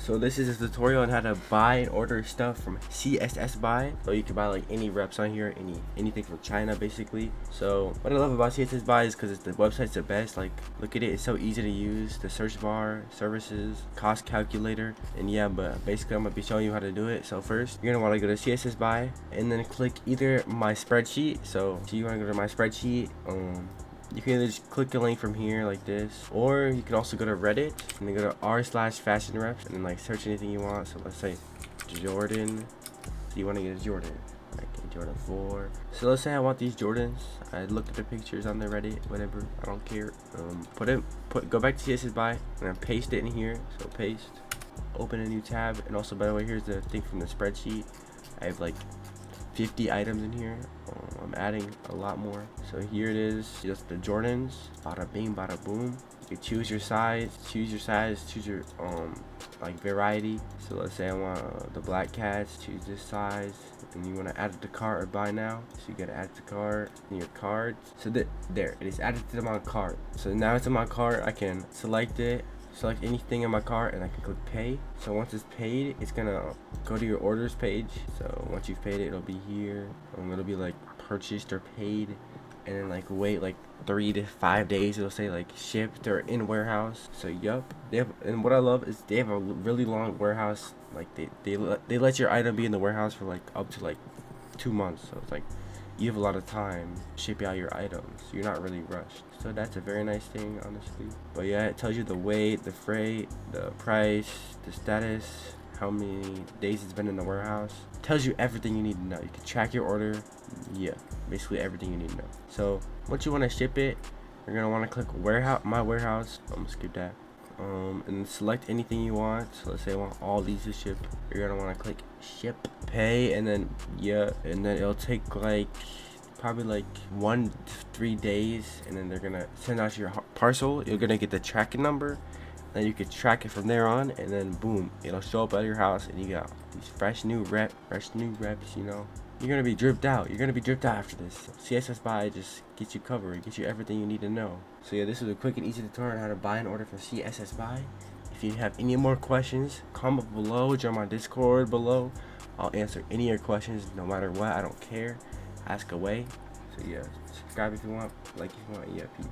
So this is a tutorial on how to buy and order stuff from Cssbuy. So you can buy like any reps on here, anything from China basically. So what I love about Cssbuy is because the website's the best. Like look at it, it's so easy to use. The search bar, services, cost calculator, and yeah. But basically I'm gonna be showing you how to do it. So first you're gonna want to go to Cssbuy and then click either my spreadsheet. So you want to go to my spreadsheet. You can either just click the link from here like this, or you can also go to Reddit and then go to r/fashion reps and then like search anything you want. So let's say Jordan. So you want to get a Jordan, like Jordan 4. So let's say I want these Jordans. I look at the pictures on the Reddit, whatever. I don't care. Go back to Cssbuy and then paste it in here. So paste. Open a new tab. And also, by the way, here's the thing from the spreadsheet. I have like 50 items in here. I'm adding a lot more. So here it is, just the Jordans. Bada bing, bada boom. You can choose your size, choose your like variety. So let's say I want the black cats, choose this size, and you want to add it to cart or buy now. So you gotta add it to cart in your cart. So there it is, added to my cart. So now it's in my cart. I can select it, select anything in my cart, and I can click pay. So once it's paid, it's gonna go to your orders page. So once you've paid it, it'll be here. It'll be like purchased or paid, and then like wait like 3 to 5 days. It'll say like shipped or in warehouse. So yup, and what I love is they have a really long warehouse. Like they let your item be in the warehouse for like up to like 2 months. So it's like you have a lot of time to ship out your items. You're not really rushed. So that's a very nice thing, honestly. But yeah, it tells you the weight, the freight, the price, the status, how many days it's been in the warehouse. It tells you everything you need to know. You can track your order. Yeah, basically everything you need to know. So once you want to ship it, you're gonna want to click warehouse, my warehouse. I'm gonna skip that. And select anything you want. So let's say I want all these to ship. You're gonna want to click ship, pay, and then yeah, and then it'll take like probably like 1 to 3 days, and then they're gonna send out your parcel. You're gonna get the tracking number, then you can track it from there on, and then boom, it'll show up at your house, and you got these fresh new reps. You know, you're gonna be dripped out. You're gonna be dripped out after this. Cssbuy just gets you covered, gets you everything you need to know. So yeah, this is a quick and easy tutorial on how to buy and order from Cssbuy. If you have any more questions, comment below, join my Discord below. I'll answer any of your questions no matter what. I don't care. Ask away. So yeah, subscribe if you want, like if you want. Yeah, peace.